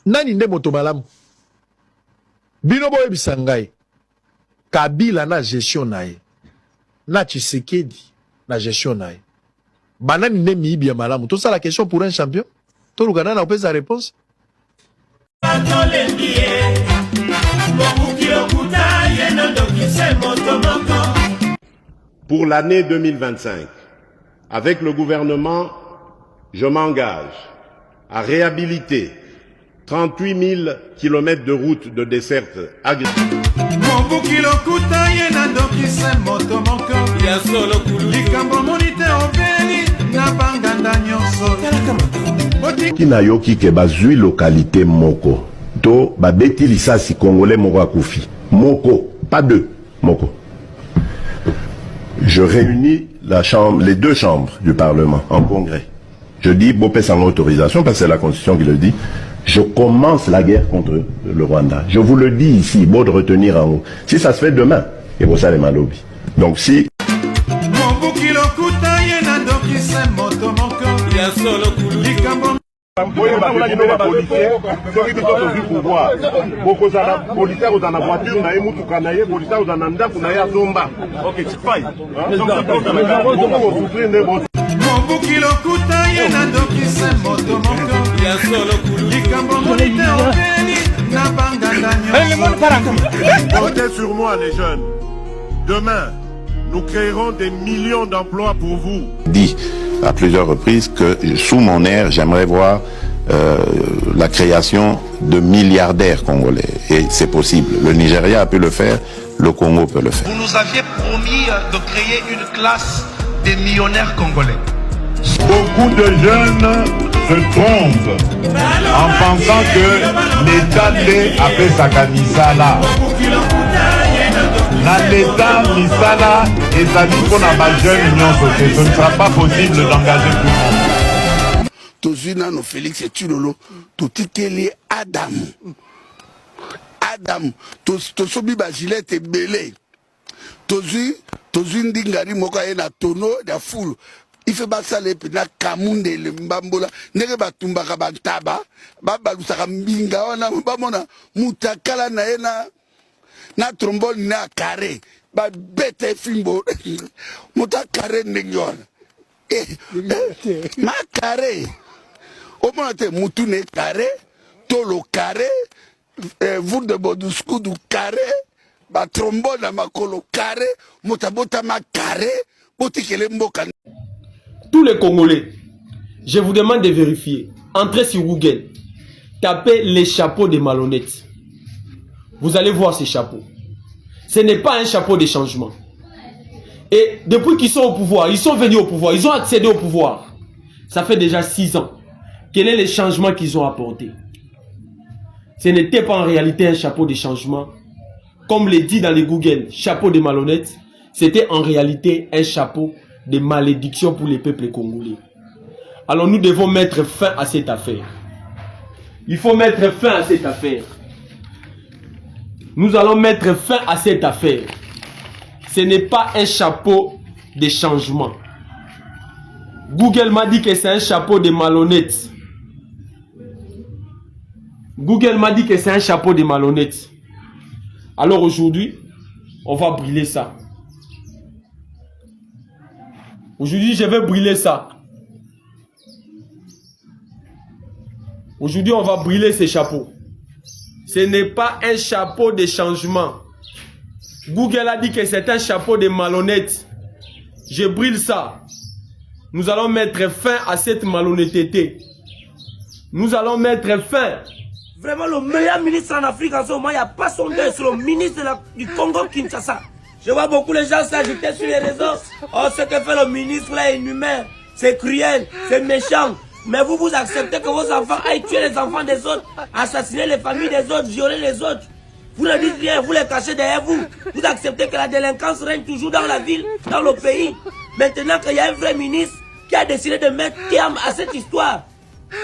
Nani nde moto malamu? Bino boye bisangai. Kabila na gestion nae. Na Tshisekedi na gestion nae. Banani nde miibi ya malamu. Tout ça la question pour un champion? Tout le Ghana n'a pas sa réponse. Pour l'année 2025, avec le gouvernement, je m'engage à réhabiliter 38 000 km de routes de desserte agricole. Kinayoki ke bazui localité moko. To babeti lisasi congolais moko akufi. Moko, pas deux, moko. Je réunis les deux chambres du Parlement en congrès. Je dis, Bopé sans autorisation, parce que c'est la Constitution qui le dit, je commence la guerre contre le Rwanda. Je vous le dis ici, beau de retenir en haut. Si ça se fait demain, et pour ça les malobi. Donc si... Comptez sur moi les jeunes. Demain, nous créerons des millions d'emplois pour vous. Dit à plusieurs reprises que sous mon ère, j'aimerais voir la création de milliardaires congolais. Et c'est possible. Le Nigeria a pu le faire, le Congo peut le faire. Vous nous aviez promis de créer une classe des millionnaires congolais. Beaucoup de jeunes se trompent en pensant que l'État a fait sa camisala. L'État misala et ça dit qu'on a ma jeune union sociale. Ce ne sera pas possible d'engager tout le monde. Tozuna no Félix et Tulolo, tout est Adam. Adam, tosobi ba Gillette et Belé. Tozu ndingari moka ena tono da fulu. Il fait pas ça les pina kamunde le mbambola nege batumbaka bantaba babalusaka mbinga wana bamona mutakala na ena na trombone na carré ba bete fimbo muta carré nengiona ma carré au moins te mutu ne carré tolo carré vous de bodusku du carré ba trombone na makolo carré mutabota ma carré botikele mboka. Tous les Congolais, je vous demande de vérifier. Entrez sur Google, tapez les chapeaux des malhonnêtes. Vous allez voir ces chapeaux. Ce n'est pas un chapeau de changement. Et depuis qu'ils sont au pouvoir, ils sont venus au pouvoir, ils ont accédé au pouvoir. Ça fait déjà 6 ans. Quel est le changement qu'ils ont apporté? Ce n'était pas en réalité un chapeau de changement. Comme le dit dans les Google, chapeau des malhonnêtes, c'était en réalité un chapeau de malédiction pour les peuples congolais. Alors nous devons mettre fin à cette affaire. Il faut mettre fin à cette affaire. Nous allons mettre fin à cette affaire. Ce n'est pas un chapeau de changement. Google m'a dit que c'est un chapeau de malhonnête. Google m'a dit que c'est un chapeau de malhonnête. Alors aujourd'hui, on va brûler ça. Aujourd'hui, je vais brûler ça. Aujourd'hui, on va brûler ces chapeaux. Ce n'est pas un chapeau de changement. Google a dit que c'est un chapeau de malhonnête. Je brûle ça. Nous allons mettre fin à cette malhonnêteté. Nous allons mettre fin. Vraiment, le meilleur ministre en Afrique en ce moment, il n'y a pas son deuil, c'est le ministre du Congo Kinshasa. Je vois beaucoup de gens s'agiter sur les réseaux. Oh, ce que fait le ministre là est inhumain. C'est cruel, c'est méchant. Mais vous acceptez que vos enfants aillent tuer les enfants des autres, assassiner les familles des autres, violer les autres. Vous ne dites rien, vous les cachez derrière vous. Vous acceptez que la délinquance règne toujours dans la ville, dans le pays. Maintenant qu'il y a un vrai ministre qui a décidé de mettre terme à cette histoire.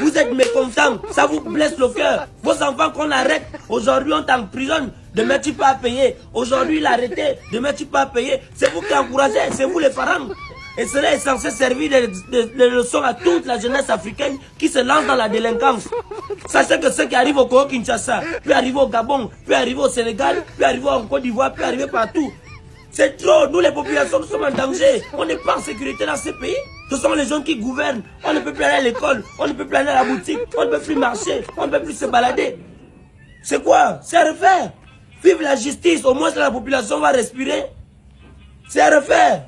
Vous êtes mécontents, ça vous blesse le cœur. Vos enfants qu'on arrête, aujourd'hui on t'emprisonne, demain tu peux pas payer. Aujourd'hui il a arrêté, demain tu peux pas payer. C'est vous qui encouragez, c'est vous les parents. Et cela est censé servir de leçon à toute la jeunesse africaine qui se lance dans la délinquance. Sachez que ceux qui arrivent au Congo-Kinshasa, puis arrivent au Gabon, puis arrivent au Sénégal, puis arrivent en Côte d'Ivoire, puis arrivent partout. C'est trop. Nous, les populations, nous sommes en danger. On n'est pas en sécurité dans ces pays. Ce sont les gens qui gouvernent. On ne peut plus aller à l'école, on ne peut plus aller à la boutique, on ne peut plus marcher, on ne peut plus se balader. C'est quoi? C'est à refaire. Vive la justice, au moins la population va respirer. C'est à refaire.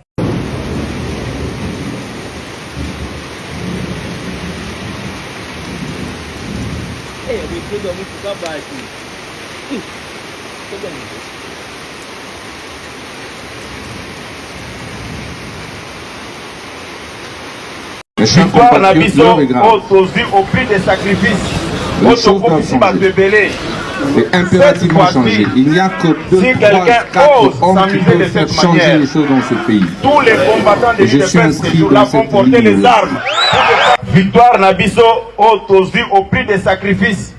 Victoire Nabiso, au prix des sacrifices, c'est impérativement changé. Il n'y a que 2, 3, 4 hommes qui peuvent faire changer les choses dans ce pays. Tous les combattants de l'UDPS ces jours-là vont porter les armes. Victoire Nabiso, au prix des sacrifices,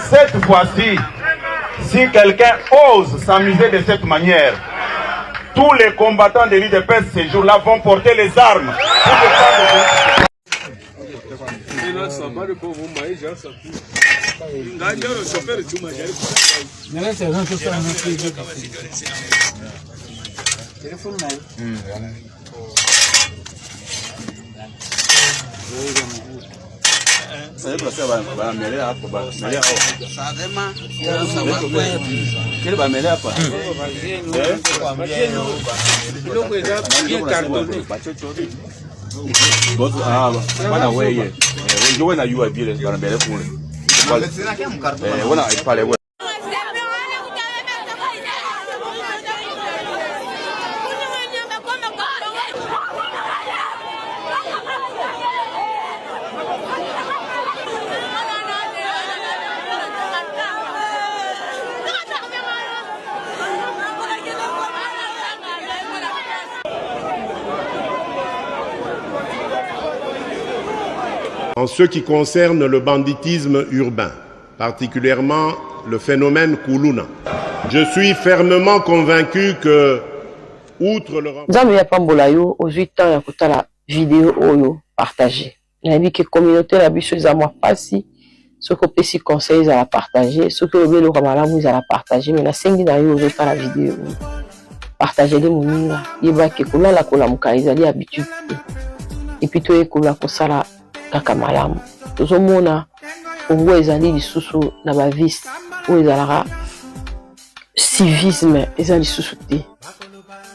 cette fois-ci, si quelqu'un ose s'amuser de cette manière, tous les combattants de l'UDPS ces jours-là vont porter les armes. En ce qui concerne le banditisme urbain, particulièrement le phénomène Kuluna, je suis fermement convaincu que, outre le... Nzambe ya pambola yo ozwi temps ya kotala vidéo oyo partager. Nayebi ke communauté na biso eza mwa pasi soki opesi conseil ezala partager, soki olobi eloko malamu ezala partager, mais nasengi na yo ozotala vidéo oyo partager de moninga yebake kolala kolamuka ezali habitude te. Epuis toyekola kosala kaka malamu. Tozomona Congo ezali lisusu na bavice oyo ezalaka civisme ezali lisusu te.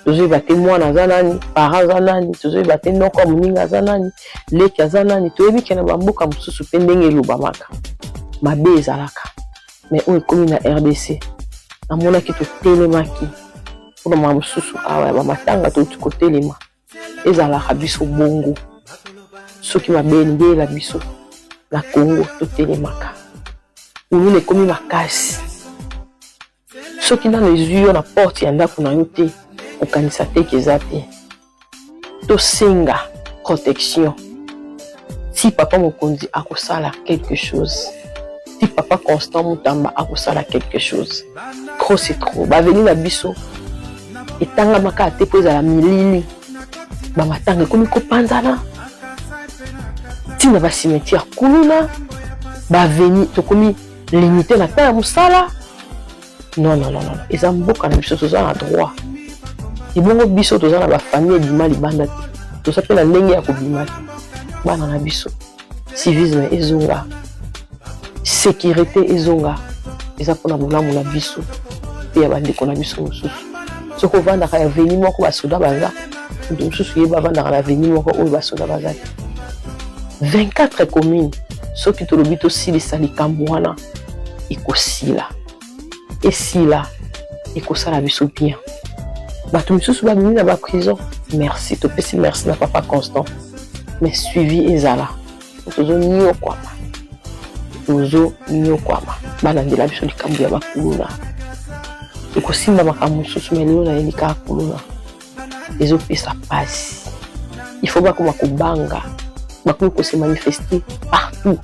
Tozoyeba te mwana aza nani, parent aza nani, tozoyeba te noko ya moninga aza nani, leki aza nani, toyebi ke na bamboka mosusu mpe ndenge elobamaka mabe ezalaka. Mais oyo ekomi na RDC namonaki totelemaki mpona ma mosusu awa ya bamatanga touti kotelema ezalaka biso bongo. Soki mabe ndela biso na Congo totelemaka ulula ekomi makasi. Soki nano ezwi yo na porte ya ndako na yo te okanisa te eza te. Tosenga protection. Si papa mokonzi akosala quelque chose, si papa Constant Mutamba akosala quelque chose, trop c'est trop. Baveni na biso etangamaka ate po ezala milili bamatanga ekomi kopanzana tina ba cimetière Kuluna baveni tokomi limité na temps ya mosala. Non, non, non, non. Eza mboka na biso toza na droit. Ebongo biso toza na bafamille ebima libanda te. Toza mpe na ndenge ya kobima te. Bana na biso civisme ezonga, sécurité ezonga, eza mpona bolamu na biso mpe ya bandeko na biso mosusu. Soki ovandaka ya veni moko basoda baza, moto mosusu yeba avandaka na veni moko oyo basoda baza te. 24 communes soki tolobi tosilisa likambo wana ekosila. Esila ekosala biso bien. Bato misusu babimi na baprison, merci, topesi merci na papa Constant, mais suivi ezala tozo nyokwama, tozo nyokwama balandela biso likambo ya bakuluna. Tokosimba makambo mosusu mais lelo nayeli kaka kuluna ezopesa pasi. Il faut bakoma kobanga bakomi kose manifester partout.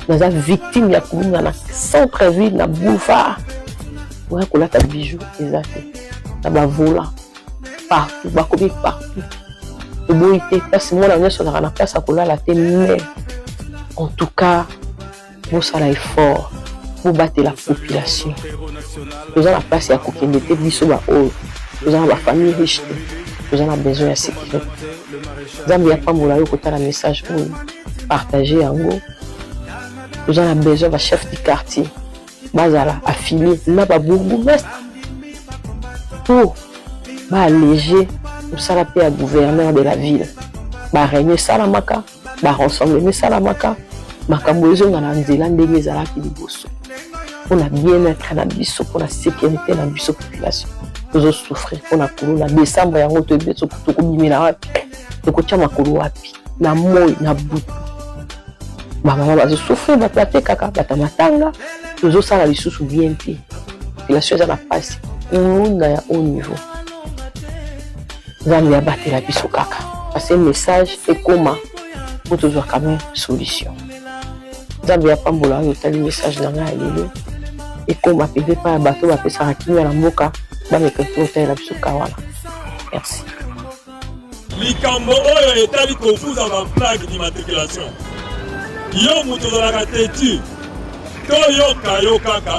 Naza victime ya kuluna na centre-ville na boulevard. Ouais, kolata bijou ezate na bavola partout bakomi partout oboyi te place mona nyonso ozalaka na place akolala te mais en tout cas bosala effort bobatela population toza na place ya kokende te biso baoyo toza na bafamille riche te toza na besoin ya sécurité nzambe yapambola yo kotala message oyo partage yango toza na besoin bachef du quartier bazala affilié na babourgmestre pour baalléger mosala mpe ya gouverneur de la ville barenie esalamaka barensembleme esalamaka makambo ezonga na nzela ndenge ezalaki liboso mpona bien-être na biso mpona sécurité na biso population tozosouffrir mpona kolona décembre yango toyebi tokobimela wapi tokotia makolo wapi na moi na butu bamama bazosouffrir bato batekaka bato matanga tozosala lisusu bien te population eza na pasi kolunda ya haut niveau nzambe abatela biso kaka parce message ekoma po tozwa quand même solution nzambe yapambola oyo otali message na ngai ya lelo ekoma pembe mpa ya bato bapesaka kimia na mboka bameka mpe otalela biso ka wana merci likambo oyo etali kofuza baplaque d'immatriculation yo moto ozalaka teti to yoka kaka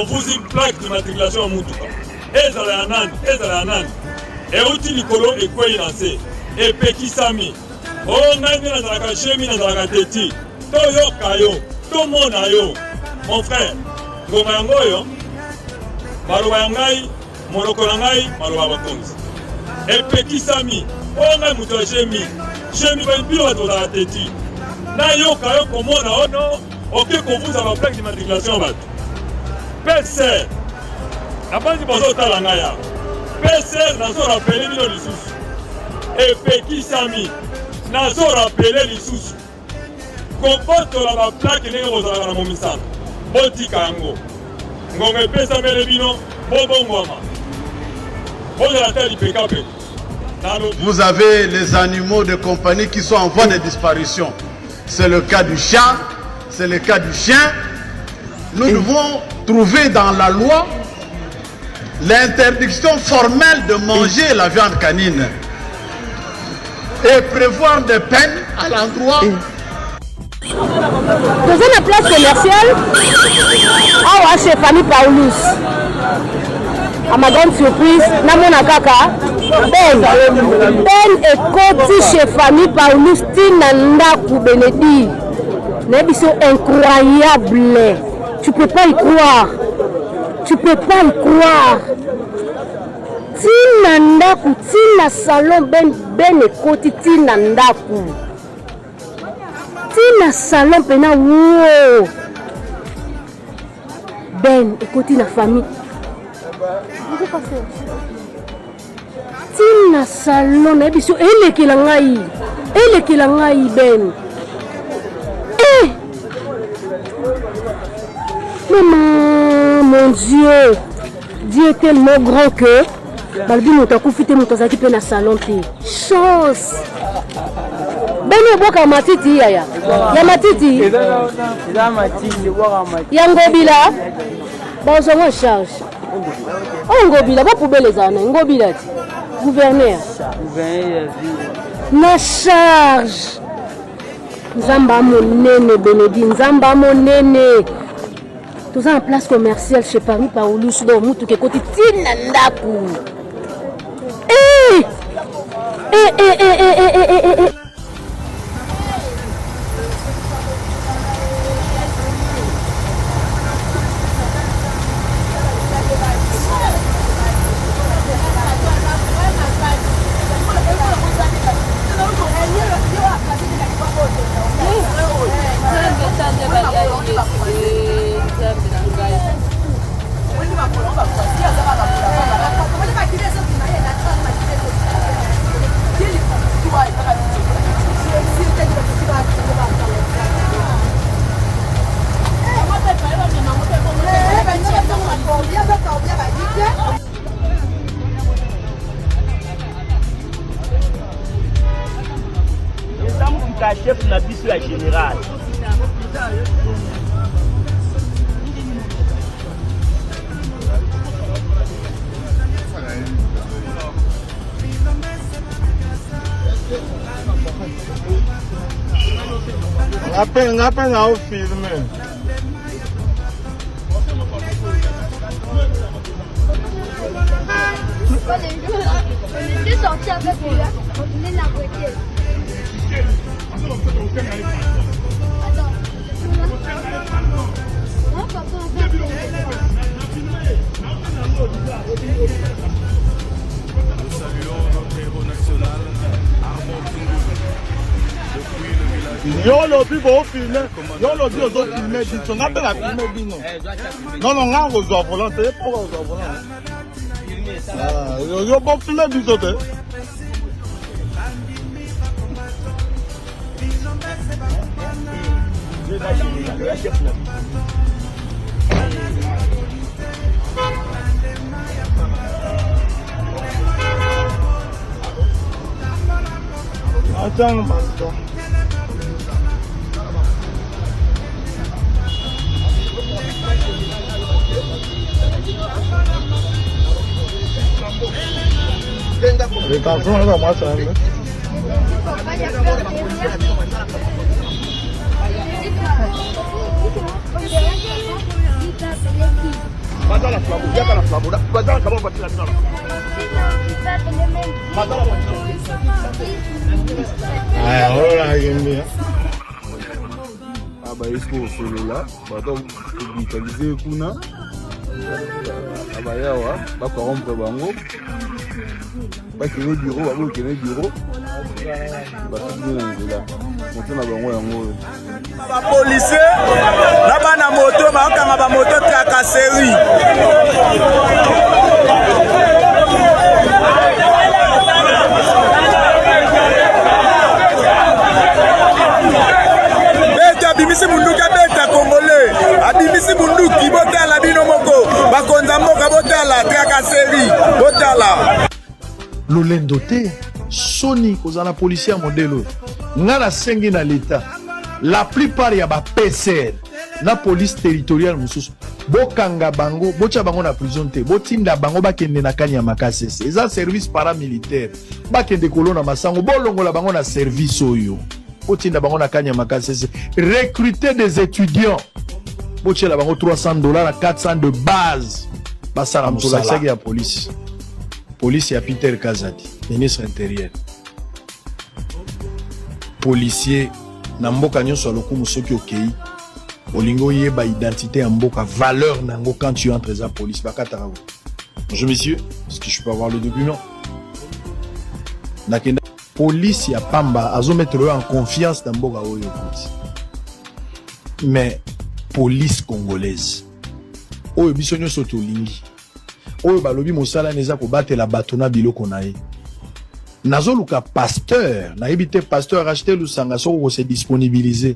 ofuzi plaque d'immatriculation ya mutuka ezala ya nani euti likolo ekwei na se epekisami ngai nde nazalaka shemi nazalaka teti toyoka yo tomona yo mon frère ngoma yango oyo maloba ya ngai monoko na ngai maloba bakonzi epekisami ngai moto ya shemi bino bato bazalaka teti nayoka yo komona ono oke kovuza baplaque d'immatriculation bato pser nabanzi bazotala ngai ya pser nazorapele bino lisusu epekisami nazorapele lisusu kobotola baplaque ndenge bozalaka na momisano botika yango ngongo epesamele bino bobongwama bozala te lipekapeko. Vous avez les animaux de compagnie qui sont en voie de disparition. C'est le cas du chat, c'est le cas du chien. Nous devons trouver dans la loi l'interdiction formelle de manger la viande canine et prévoir des peines à l'endroit. Dans une place commerciale, à chez Famille Paulus, à ma grande surprise, Namona Kaka, Ben et Koti chez Famille Paulus, Tinanda Koubenedi. C'est incroyable. Tu peux pas y croire. Tu peux pas y croire. Tinanda Kou, Tina Salon, Ben et Koti, Tinanda Kou. Tina Salon, Pena, wow. Ben et Koti, la famille. Tina Salon, elle est qui l'a Ben. Maman, mon Dieu, Dieu est tellement grand que Balbi Moutakou fit Moutazaki Pena Salon. Chance. Ben et Boka Matiti, Yaya. Yamatiti. Yangobila. Bon, en charge. Oh, Ngobila, pas pour les années. Ngobila, gouverneur. Na charge. Nzamba monene, Benedi. Nzamba monene. Tout ça en place commerciale chez Paris, Paulus, dans Moutou, qui est côté Tinandaku. Chef na biso ya général. Ngape na filmé. On était sortis avec lui, on venait la voiture. Attends. Non, papa, on va Nous saluons notre héros national, Armand Tungu. Yo lo bi bo filmé. Yo lo bi ozo filmé dit on appelle la filmé bino. Non, nga ozo volant, c'est pour ozo volant. Ah, yo bo filmé dit ozo. Attends, basta. Les garçons, là, moi, ça va. Ah bah il faut solo là, donc digitaliser kuna. Ah bah yawa, ba corrompre bango. Ba kene bureau, ba kene bureau. Ba tuna nzela. Moto na bango yango. Ba policier na bana moto ba kanga ba moto tracasserie. Abimisi munduka beta congolais, abimisi munduki botala bino moko, bakonza mboka botala tracasserie, botala. Lolendo te, Sony kozana policier modèle. Ngala sengi na l'état. La plupart ya ba PCR na police territoriale mususu. Bokanga bango, bocha bango na prison te. Botinda bango bakende na kanya makase. Eza service paramilitaire. Bakende kolona masango, bolongola bango na service oyo. Botinda bango na kanya makase. Recruter des étudiants. Bocha la bango $300 à 400 de base. Basara musala ya police. Police ya Peter Kazadi, ministre intérieur. Policier na mboka nyonso lokumu soki okei. Olingo yeba identité ya mboka, valeur nango quand tu entres à la police. Bakata rawo. Bonjour messieurs, est-ce que je peux avoir le document? Nakenda police ya pamba azo mettre en confiance dans mboka oyo. Mais police congolaise. Oyo biso nyonso tolingi. Oyo balobi mosala neza ko batela bato na biloko na ye. Nazoluka pasteur, na ebite pasteur acheter lusanga soko se disponibiliser.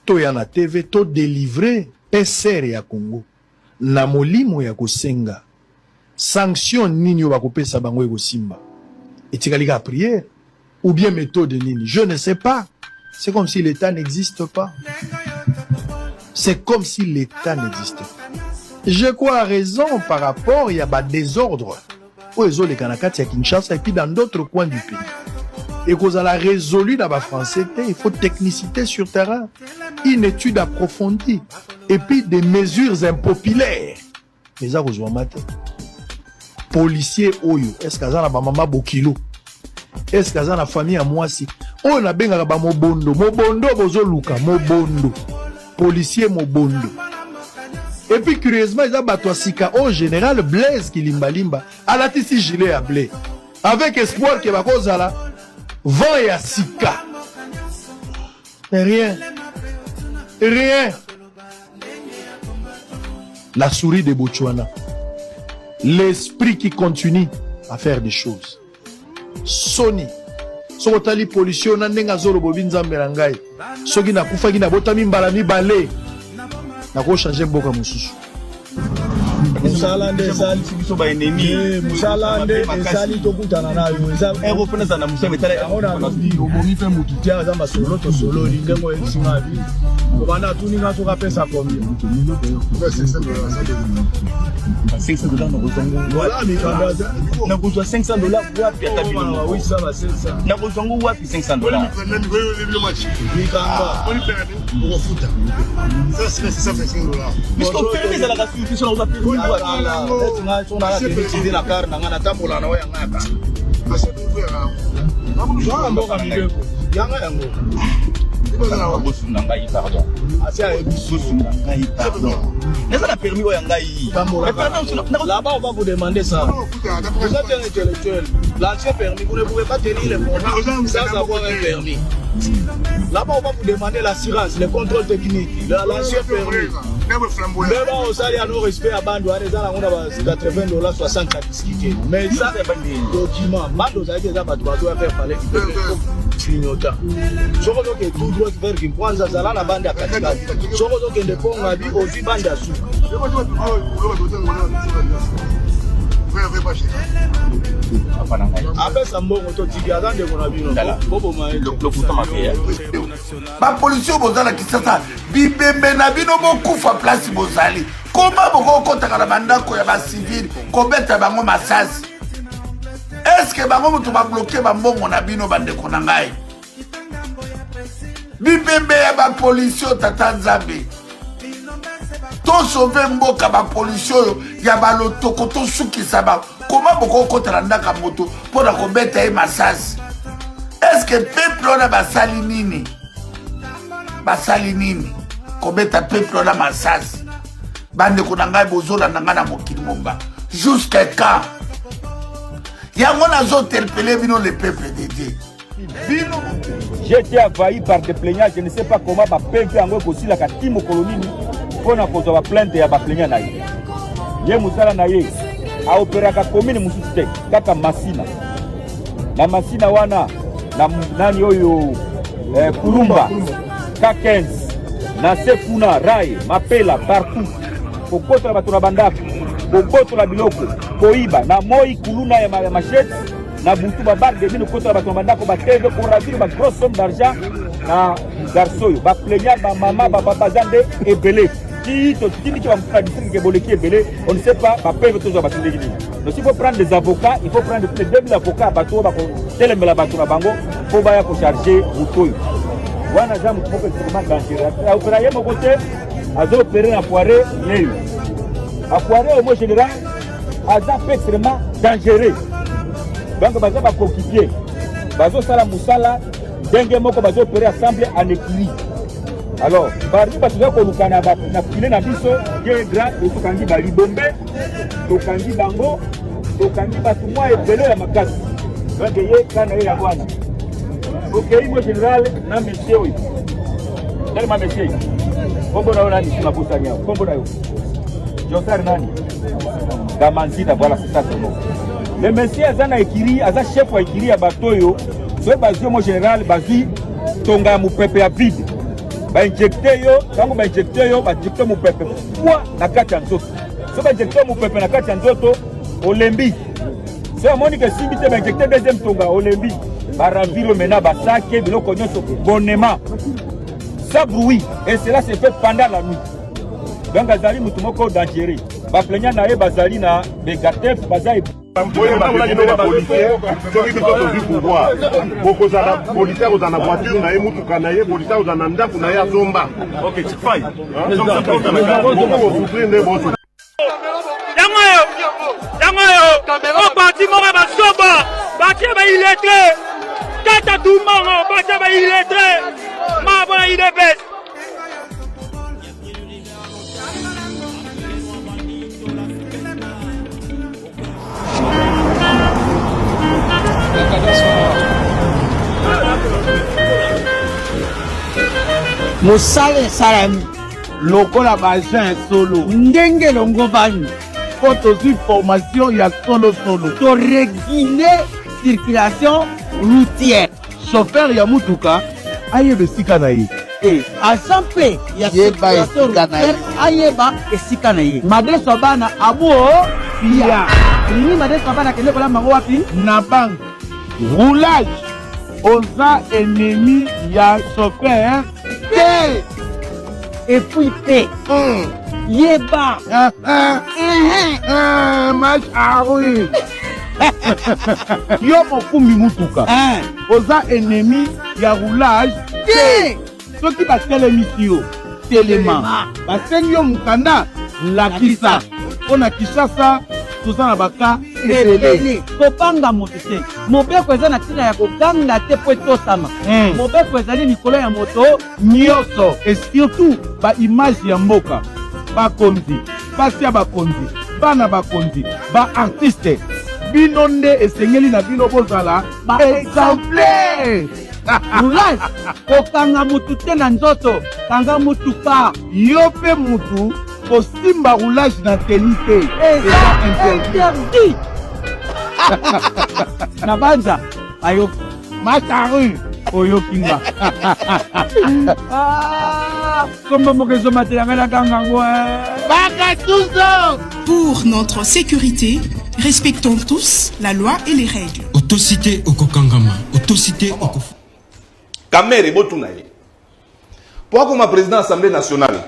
To ya na TV to délivrer PCR ya Congo. Na molimo ya kosenga. Sanction nini ba kopesa bango eko simba. Etikalika prière ou bien méthode nini, je ne sais pas. C'est comme si l'État n'existe pas. C'est comme si l'État n'existe pas. Je crois à raison par rapport, il y a des désordres. Aux les Kanakati à Kinshasa et puis dans d'autres coins du pays. Et qu'on a résolu dans la français, il faut technicité sur terrain, une étude approfondie et puis des mesures impopulaires. Mais ça, vous avez policier Oyo, est-ce qu'il y a maman Bokilo? Est-ce qu'il y a la famille à moi si? On a bien Mobondo, Mobondo, Bozoluka, Mobondo, policier Mobondo. Et puis curieusement, ils ont battu Sika au général Blaise Kilimbalimba à la tissu gilet à blé. Avec espoir qu'il va cause à la vent et à Sika. Mais rien. Rien. La souris de Botswana. L'esprit qui continue à faire des choses. Sony. Sokotali pollution nandenga zoro bobinza merangai. Soki na kufa ki na botami mbala mi balé. Nako changer mboka mususu. Musala nde esali biso ba ennemi. Musala nde esali tokutana nayo. Européen za na musala metala. Obomi pe mutu tia za masolo to solo lingengo esinga bi. Obana tuninga soka pesa combien? $500 na kozongo. Voilà mikanda za. Na kozwa $500 wapi ata bino. Oui ça va c'est ça. Na kozongo wapi $500. Mikanda. Ofuta. Ça c'est ça $500. Puisqu'on permet ça la suffisance on va plus loin. Là tu n'as utilisé la carte na tambola na oya ngaka. Mboka mibeko. Yanga yango. Pardon. N'est-ce pas permis au Yangaï? Là-bas, on va vous demander ça. Vous êtes un intellectuel. L'ancien permis, vous ne pouvez pas tenir les fonds sans avoir un permis. Là-bas, on va vous demander l'assurance, le contrôle technique, l'ancien permis. Mais bon, ça, il y a nos respects à Bando. On a $80, 60 à discuter. Mais ça, c'est pas des documents. Bando, ça a été ça, tu vas faire parler. Clignotant. Soko zoke tout droit vers qui prend ça là na bande à katikati. Soko zoke ndeko ngabi ozi bande à sou. Après ça mbongo to tiki azande kona bino. Bobo ma le couteau m'a fait. Ba police bozala kisasa bibembe na bino bokufa place bozali. Comment boko kotaka na bandako ya ba civil ko beta bango masasi? Est-ce que bango mutu ba bloquer ba mbongo na bino bande kona ngai? Bibembe ya ba police tata Nzambe. To sauver mboka ba police ya ba lotoko to sukisa ba. Comment boko kotala ndaka moto pona ko beta e masasi? Est-ce que peuple na basali nini? Basali nini? Ko beta peuple na masasi. Bande kona ngai bozola nanga na mokili momba. Jusqu'à quand? Yango nazo interpeller bino le peuple de Dieu. J'ai été envahi par des plaignants, je ne sais pas comment ma plainte yango aussi la katimo kolonini pona kozo ba plainte ya ba plaignant na ye. Ye musala na ye a operaka commune mususte kaka Masina. Na Masina wana na nani oyo Kurumba K15 na Sekuna Rai Mapela partout. Kokota batuna bandako. Kokota la biloko. Koiba na moi kuluna ya machete na butu babar de bino kota ba tomandako ba TV pour ravir ba grosse somme d'argent na garçon ba plaignant ba maman ba papa zande ebele qui to tindi qui va me district que boleki ebele on ne sait pas ba paye tous ba tindi. Donc il faut prendre des avocats, il faut prendre plus de 2000 avocats ba to ba ko telemela ba to na bango pour ba ya ko charger butoyo wana jamu ko vraiment dangereux a opérer mon côté azo opérer na poiré leo a poiré au mot général aza extrêmement dangereux. Donc baza ba coéquipier bazo sala musala ndenge moko bazo opérer ensemble en équilibre. Alors parmi bato ko lukana ba na file na biso ye grand to kangi ba libombe to kangi bango to kangi bato moi ebele ya makasi. Donc ye kana ye ya bwana. OK mo général na monsieur oui. Tellement monsieur. Kombo na ona ni na busanya. Kombo na yo. Josar nani? Gamanzida voilà c'est ça son nom. Le monsieur azana ekiri aza chef wa ekiri ya batoyo so bazio mo général bazi tonga mupepe ya vide ba injecter yo tango ba injecter yo ba injecter mupepe kwa na kati ya nzoto so ba injecter mupepe na kati ya nzoto olembi so Monica simbi te ba injecter deuxième tonga olembi ba raviro mena ba sake biloko nyonso bonnement sans bruit et cela se fait pendant la nuit. Donc azali mutu moko dangereux ba plaignant na ye bazali na begatef bazali policier dans la voiture, na mutuka na ye policier dans ndaku na ya zomba. OK, c'est fine. O parti mora ba soba, parti ba illettré. Tata tout mort, parti ba illettré. Ma bona il est bête. mosala esalami lokola baagent solo ndenge longo bani po tozwi formation ya solosolo torégule circulation routière chauffeur ya mutuka ayeba esika na ye asample ya ayeba esika na ye madeso bana abo pia lini madeso bana kende kola mango wapi na banque roulage oza ennemi ya chauffeur te et puis yeba match arui yo mokumbi mutuka oza ennemi ya roulage te soki batelemisi yo telema basengi yo mokanda lakisa mpona Kinshasa toza na baka ebele kopanga moto te mobeko eza na ntina ya koganga te po etosama mobeko ezali likolo ya moto nyonso et surtout baimage ya mboka bakonzi basi ya bakonzi bana bakonzi baartiste bino nde esengeli na bino bozala exemplaire roulage kokanga mutu te na nzoto kanga mutu pa yo mpe mutu kosimba roulage na teni te eza interdit na banza ayoki mataru oyokinga kombo moko ezomatela na kangango bakatuzo. Pour notre sécurité, respectons tous la loi et les règles. Autocité au Kokangama, autocité au Kofu. Kamere Botunaye. Pourquoi comme président de l'Assemblée nationale,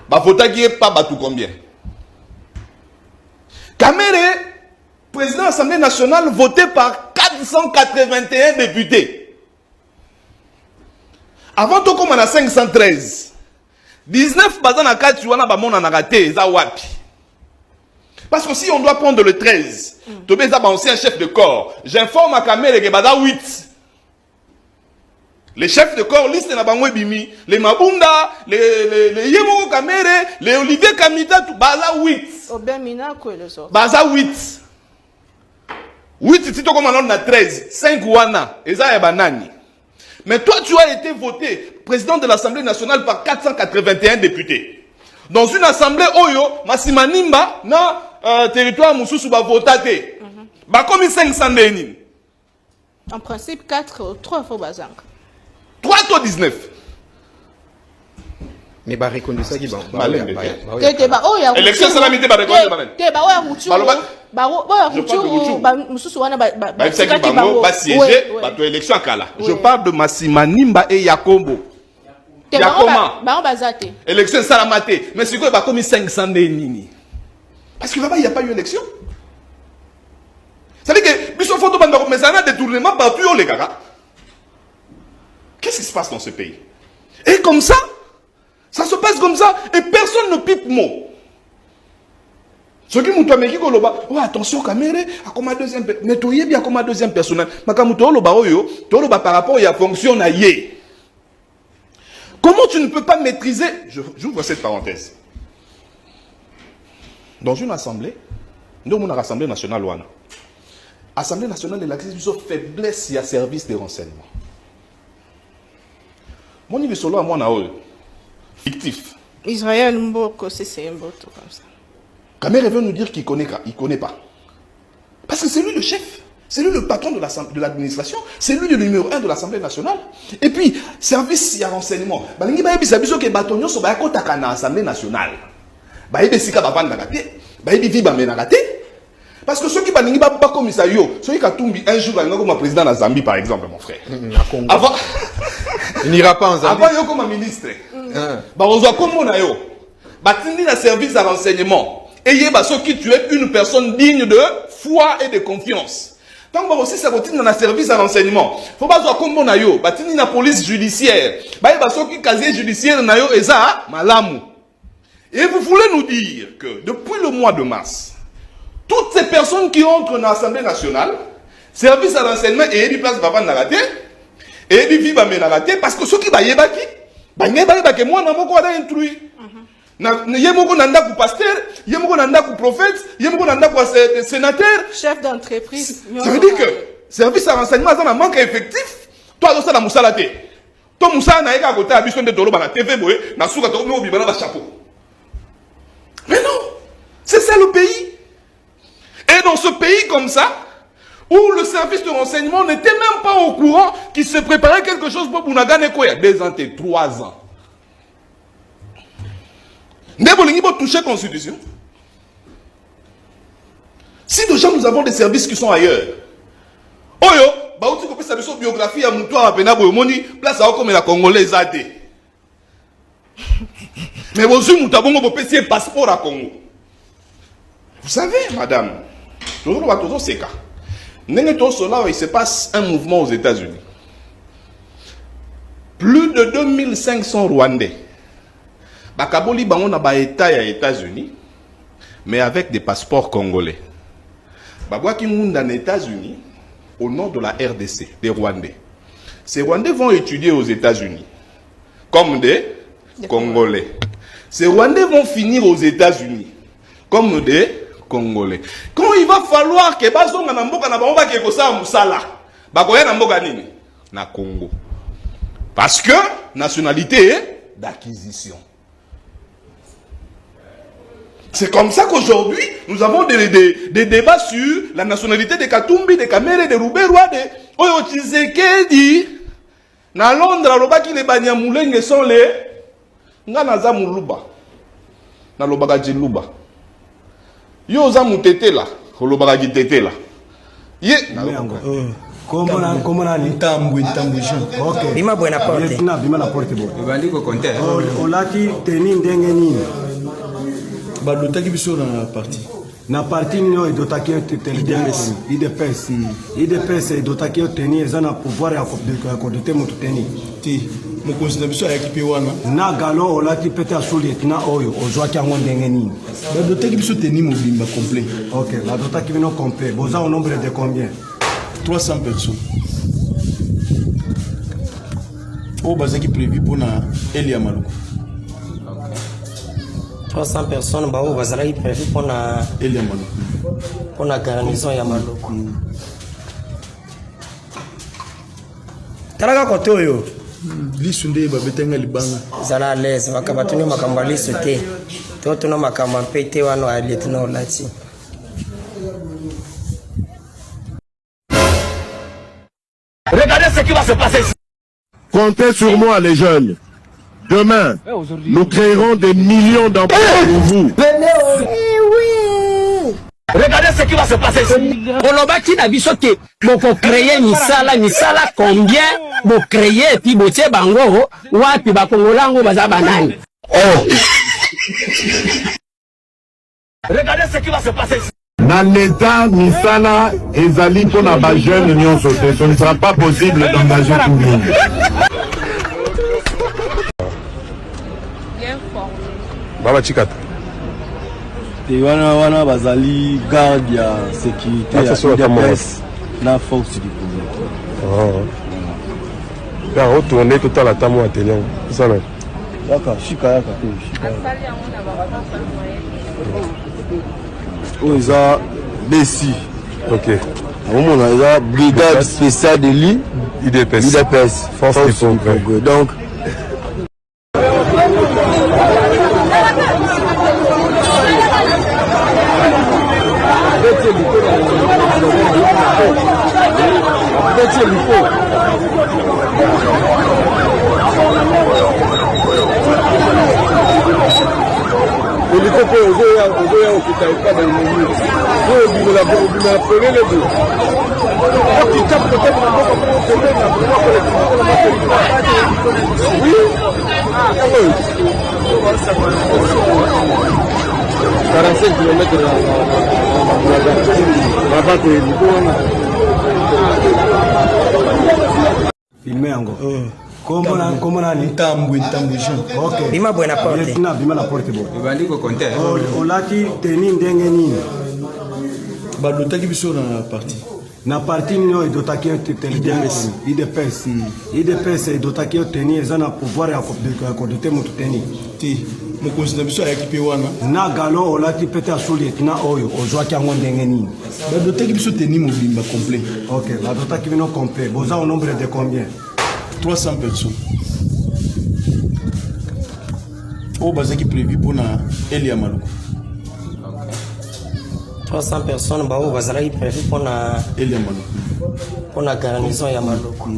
Bafota qui est pas battu combien? Kamere, président de l'Assemblée nationale, voté par 481 députés. Avant tout comme on a 513. 19 bazana 4 tu wana ba mona na raté za wapi. Parce que si on doit prendre le 13, Tobé Zaba ancien chef de corps, j'informe à Kamere que baza 8. Les chefs de corps liste na bango bimi, les Mabunda, les Yemo Kamere, les Olivier Kamita tout baza 8. Obemina ko le so. Baza 8. 8 tito comme on a 13, 5 wana, eza ya banani. Mais toi, tu as été voté président de l'Assemblée nationale par 481 députés. Dans une assemblée, Oyo, Massimanimba, na territoire Moussoussou, va voter. Bah, comme 500 dénis. En principe, 4, 3 fois bazang. 3 to 19. Mais bah, reconnaître ça qui va. Élection salamité, bah, reconnaître ça. Te ba wa Ruchu. Ba wa Ruchu, ba Moussoussou wana ba siéger, ba to élection à Kala. Je parle de Massimanimba et Yakombo. Yakoma. Ba bazate. Élection salamité. Mais c'est quoi, bah, comme 500 dénis. Parce que là-bas, il n'y a pas eu élection. Ça veut dire que, Bissot Foto Banda, mais ça a un détournement partout, les gars. Qu'est-ce qui se passe dans ce pays? Et comme ça se passe comme ça, et personne ne pipe mot. Ce qui m'a dit, oh, attention, Kamere, à comme deuxième personne. Mais tu y es bien comme deuxième personne. Mais quand tu as par rapport à la fonction, comment tu ne peux pas maîtriser? J'ouvre cette parenthèse. Dans une assemblée, nous avons une assemblée nationale. L'Assemblée nationale est l'accès de faiblesse, il y a service de renseignement. Mon niveau solo à moi, fictif. Israël Mboko, c'est un beau tout comme ça. Kamere veut nous dire qu'il ne connaît pas. Parce que c'est lui le chef. C'est lui le patron de l'administration. C'est lui le numéro 1 de l'Assemblée nationale. Et puis, service, il y a renseignement. Balingi ba yebi sabiso ke batonyo so ba kotaka na Assemblée nationale. Ba yebi sika ba vanda kate. Ba yebi vi ba mena kate. Parce que ceux qui balingi ba komisa yo, ceux qui katumbi un jour balinga comme président de la Zambie par exemple, mon frère. Avant il n'ira pas en Zambie. Avant yo comme ministre. Ba ozo comme na yo. Ba tindi na service de renseignement. Et yeba ceux qui tu es une personne digne de foi et de confiance. Tant que aussi ça continue dans le service de renseignement. Faut pas voir comme na yo, ba tindi na police judiciaire. Ba yeba ceux qui casier judiciaire na yo eza malamu. Et vous voulez nous dire que depuis le mois de mars, toutes ces personnes qui entrent dans l'Assemblée nationale, service à renseignement et ébi place va vendre raté, et ébi vie va mener raté, parce que ceux qui va yebaki, ba yebaki moi na moko ada intrui. Yemoko nanda ku pasteur, yemoko nanda ku prophète, yemoko nanda ku sénateur, chef d'entreprise. Ça veut dire que service à renseignement ça manque effectif. Toi ça na musala te. Toi musala na eka côté abiso de tolo ba TV boye, na suka to mo bibana ba chapeau. Mais non, c'est ça le pays. Et dans ce pays comme ça, où le service de renseignement n'était même pas au courant qu'il se préparait quelque chose pour Bounagane quoi, il y a 2 ans et 3 ans. N'est-ce pas toucher la Constitution? Si déjà nous avons des services qui sont ailleurs, Oyo, bah où tu peux savoir sa biographie à Moutoua à Penabo Moni, place à comme la Congolaise a été. Mais vous avez un passeport à Congo. Vous savez, madame, toujours ces cas. Il se passe un mouvement aux États-Unis. Plus de 2500 Rwandais. Bakaboli bango na ba État ya États-Unis, mais avec des passeports congolais. Babwa qui moun dans les États-Unis au nom de la RDC, des Rwandais. Ces Rwandais vont étudier aux États-Unis comme des Congolais. Ces Rwandais vont finir aux États-Unis comme des Congolais. Quand il va falloir que bazonga na mboka na bango ke kosa musala, bakoya na mboka nini? Na Congo. Parce que nationalité d'acquisition. C'est comme ça qu'aujourd'hui, nous avons des débats sur la nationalité de Katumbi, de Kamere, de Rouberwa, de Oyo Tshisekedi. Na Londres, lobaki les Banyamulenge sont les Nganaza Muluba. Na lobaka Jiluba. Yo za mutete la, lobaka Jitete la. Ye, Comment on tambu jean. OK. Bima buena porte. Bima la porte bo. Ibandi ko compter. Olaki teni ndenge nini? Badotaki biso na parti. Na parti nino edotaki IDPS edotaki teni ezana pouvoir ya kodote mutu teni. Ti mo considère biso ya équipe wana. Na galon olaki pete asuli etina oyo ozwaki yango ndenge nini? Badotaki biso teni mobimba complet. OK, badotaki bino complet. Boza au nombre de combien? 300 personnes. Au bazaki prévu pour na Elia Maluku. 300 personnes, bah, vous avez prévu pour la garnison Yamaluku. Talaga koto yo. Lisunde ba betenga libanga. Zala les makabatuni makambali sote. Toto no makamba pete wano alietno lati. Regardez ce qui va se passer ici. Comptez sur moi les jeunes. Demain, nous créerons des millions d'emplois pour vous. Regardez ce qui va se passer ici. Olobaki na biso te boko créer misala combien bo créer et puis botie bango wapi ba kongolango baza banani. Regardez ce qui va se passer ici. Dans l'état misala ezali pour na ba jeune union sauté, ce ne sera pas possible d'engager tout le monde. Baba Chikata. Et wana bazali garde ya sécurité ya presse na force du pouvoir. Car retourner tout à la tamo atelier. Ça là. D'accord, shika te shika. Oh ça Bessi. OK. On a la brigade spéciale de IDPS. Force du pouvoir. Donc filmer encore. Comment on a ni tambu jean. OK. Bima buena porte. Bima la porte bo. Ibandi ko compter. Olaki teni ndenge nini? Badotaki biso na parti. Na parti nino edotaki IDPS edotaki teni ezana pouvoir ya kodote mutu teni. Ti mo considère biso ya équipe wana. Na galon olaki pete asuli etina oyo ozwaki yango ndenge nini? Badotaki biso teni mobimba complet. OK, badotaki bino complet. Boza au nombre de combien? 300 personnes. Au bazaki prévu pour na Elia Maluku. 300 personnes bao bazalaki prévu mpona garnison ya Maloko.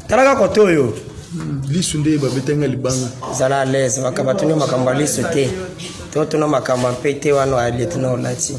Talaka kote oyo lisu nde babetenga libanga zala à l'aise makambo atuni makambo ya lisu te to tuna makambo mpe te wana ya lieutenant Olati.